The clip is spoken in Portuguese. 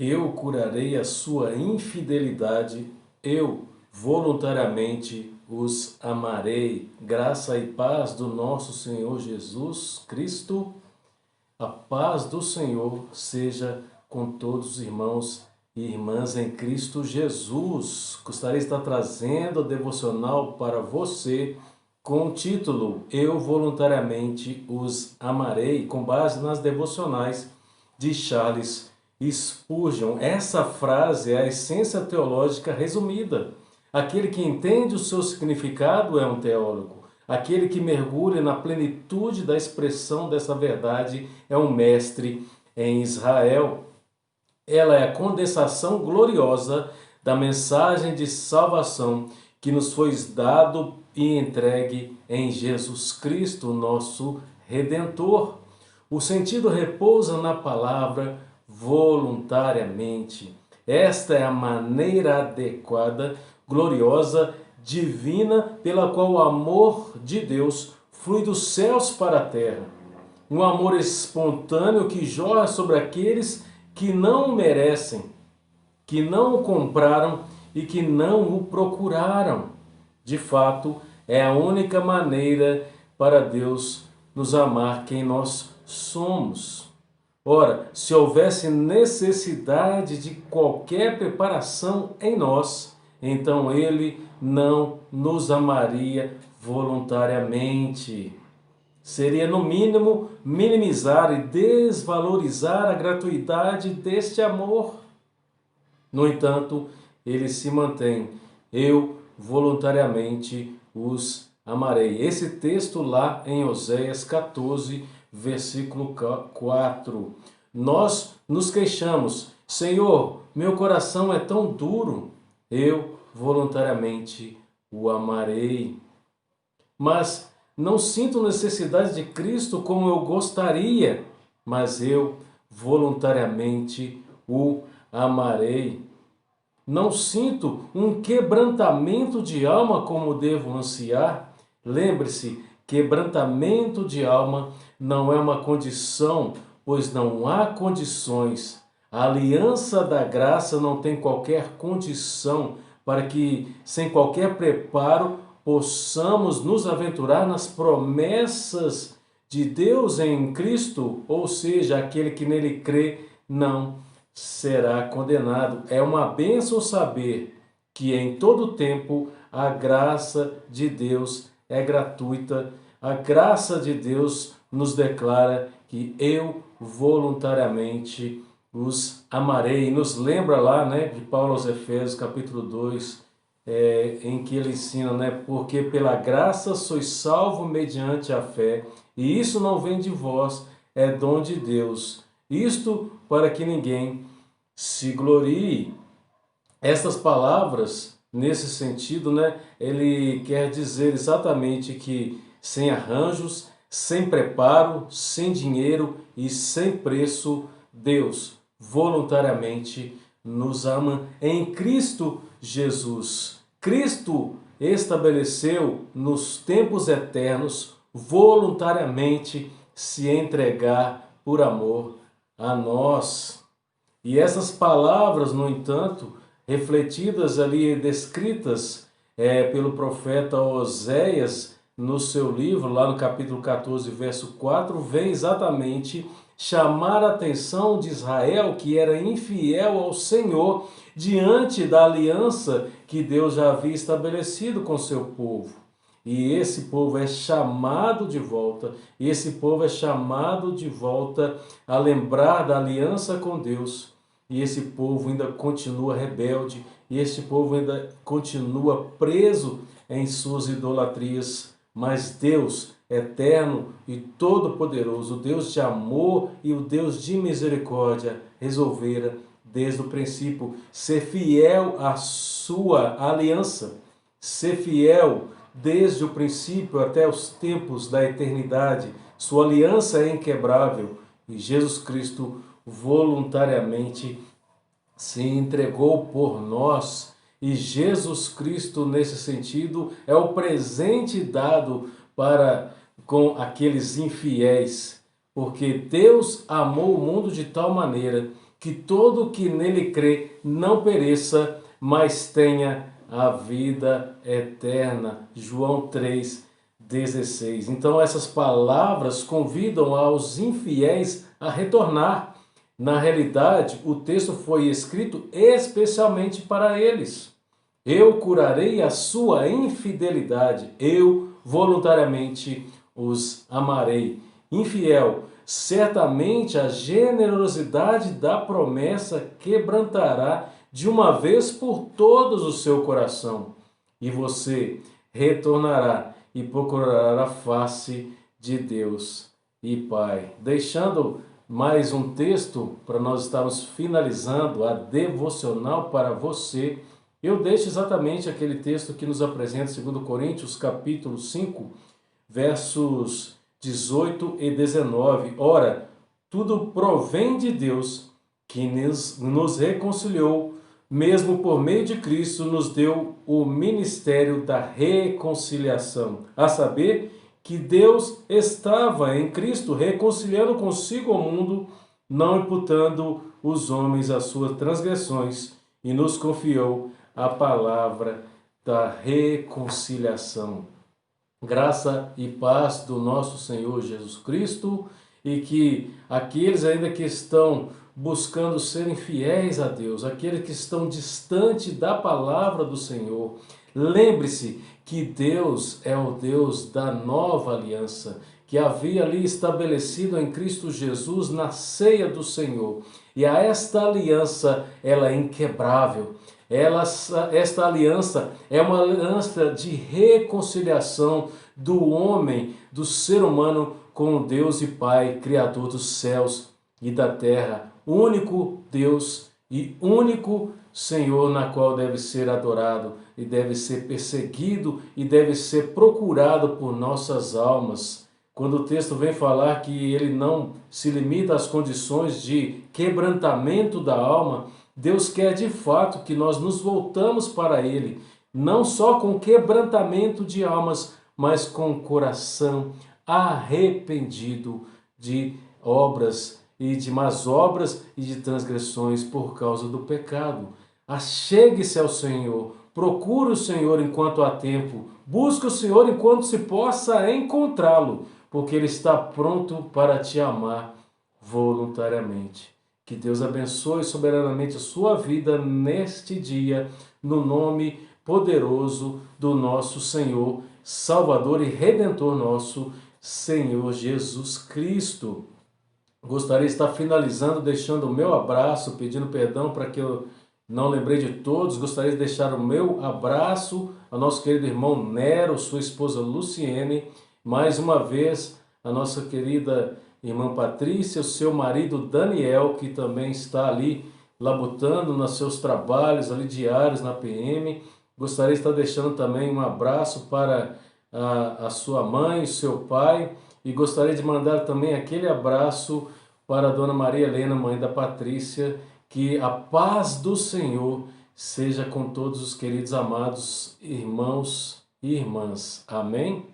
Eu curarei a sua infidelidade, eu voluntariamente os amarei. Graça e paz do nosso Senhor Jesus Cristo. A paz do Senhor seja com todos os irmãos e irmãs em Cristo Jesus. Gostaria de estar trazendo o devocional para você com o título Eu voluntariamente os amarei, com base nas devocionais de Charles Spurgeon. Essa frase é a essência teológica resumida. Aquele que entende o seu significado é um teólogo. Aquele que mergulha na plenitude da expressão dessa verdade é um mestre em Israel. Ela é a condensação gloriosa da mensagem de salvação que nos foi dado e entregue em Jesus Cristo, nosso Redentor. O sentido repousa na palavra voluntariamente. Esta é a maneira adequada, gloriosa, divina, pela qual o amor de Deus flui dos céus para a terra. Um amor espontâneo que jorra sobre aqueles que não o merecem, que não o compraram e que não o procuraram. De fato, é a única maneira para Deus nos amar quem nós somos. Ora, se houvesse necessidade de qualquer preparação em nós, então Ele não nos amaria voluntariamente. Seria, no mínimo, minimizar e desvalorizar a gratuidade deste amor. No entanto, ele se mantém. Eu voluntariamente os amarei. Esse texto lá em Oséias 14, versículo 4. Nós nos queixamos: Senhor, meu coração é tão duro. Eu voluntariamente o amarei. Mas não sinto necessidade de Cristo como eu gostaria, mas eu voluntariamente o amarei. Não sinto um quebrantamento de alma como devo ansiar. Lembre-se, quebrantamento de alma não é uma condição, pois não há condições. A aliança da graça não tem qualquer condição para que, sem qualquer preparo, possamos nos aventurar nas promessas de Deus em Cristo, ou seja, aquele que nele crê não será condenado. É uma bênção saber que em todo tempo a graça de Deus é gratuita. A graça de Deus nos declara que eu voluntariamente os amarei. Nos lembra lá, de Paulo aos Efésios, capítulo 2, em que ele ensina, porque pela graça sois salvo mediante a fé, e isso não vem de vós, é dom de Deus. Isto para que ninguém se glorie. Estas palavras, nesse sentido, ele quer dizer exatamente que sem arranjos, sem preparo, sem dinheiro e sem preço, Deus voluntariamente nos ama em Cristo Jesus. Cristo estabeleceu nos tempos eternos voluntariamente se entregar por amor a nós. E essas palavras, no entanto, refletidas ali, descritas pelo profeta Oséias no seu livro, lá no capítulo 14, verso 4, vem exatamente chamar a atenção de Israel, que era infiel ao Senhor, diante da aliança que Deus já havia estabelecido com seu povo. E esse povo é chamado de volta, a lembrar da aliança com Deus. E esse povo ainda continua rebelde, e esse povo ainda continua preso em suas idolatrias. Mas Deus, eterno e todo-poderoso, o Deus de amor e o Deus de misericórdia, resolvera desde o princípio ser fiel à sua aliança, ser fiel desde o princípio até os tempos da eternidade. Sua aliança é inquebrável e Jesus Cristo voluntariamente se entregou por nós. E Jesus Cristo, nesse sentido, é o presente dado para com aqueles infiéis. porque Deus amou o mundo de tal maneira que todo que nele crê não pereça, mas tenha a vida eterna. João 3,16. Então essas palavras convidam aos infiéis a retornar. Na realidade, o texto foi escrito especialmente para eles. Eu curarei a sua infidelidade, eu voluntariamente os amarei. Infiel, certamente a generosidade da promessa quebrantará de uma vez por todas o seu coração, e você retornará e procurará a face de Deus e Pai. Deixando mais um texto para nós estarmos finalizando a devocional para você, eu deixo exatamente aquele texto que nos apresenta 2 Coríntios capítulo 5, versos 18 e 19. Ora, tudo provém de Deus, que nos reconciliou, mesmo por meio de Cristo, nos deu o ministério da reconciliação, a saber, que Deus estava em Cristo reconciliando consigo o mundo, não imputando os homens as suas transgressões, e nos confiou a palavra da reconciliação. Graça e paz do nosso Senhor Jesus Cristo, e que aqueles ainda que estão buscando serem fiéis a Deus, aqueles que estão distante da palavra do Senhor, lembre-se que Deus é o Deus da nova aliança, que havia ali estabelecido em Cristo Jesus na ceia do Senhor. E a esta aliança, ela é inquebrável. Esta aliança é uma aliança de reconciliação do homem, do ser humano com Deus e Pai, Criador dos céus e da terra, único Deus e único Senhor na qual deve ser adorado e deve ser perseguido e deve ser procurado por nossas almas. Quando o texto vem falar que ele não se limita às condições de quebrantamento da alma, Deus quer de fato que nós nos voltamos para Ele, não só com quebrantamento de almas, mas com coração arrependido de obras e de más obras e de transgressões por causa do pecado. Achegue-se ao Senhor, procure o Senhor enquanto há tempo, busque o Senhor enquanto se possa encontrá-lo, porque Ele está pronto para te amar voluntariamente. Que Deus abençoe soberanamente a sua vida neste dia, no nome poderoso do nosso Senhor, Salvador e Redentor nosso, Senhor Jesus Cristo. Gostaria de estar finalizando, deixando o meu abraço, pedindo perdão para que eu não lembrei de todos. Gostaria de deixar o meu abraço ao nosso querido irmão Nero, sua esposa Luciene, mais uma vez a nossa querida irmã Patrícia, o seu marido Daniel, que também está ali labutando nos seus trabalhos ali diários na PM. Gostaria de estar deixando também um abraço para a sua mãe, o seu pai, e gostaria de mandar também aquele abraço para a dona Maria Helena, mãe da Patrícia. Que a paz do Senhor seja com todos os queridos amados irmãos e irmãs. Amém?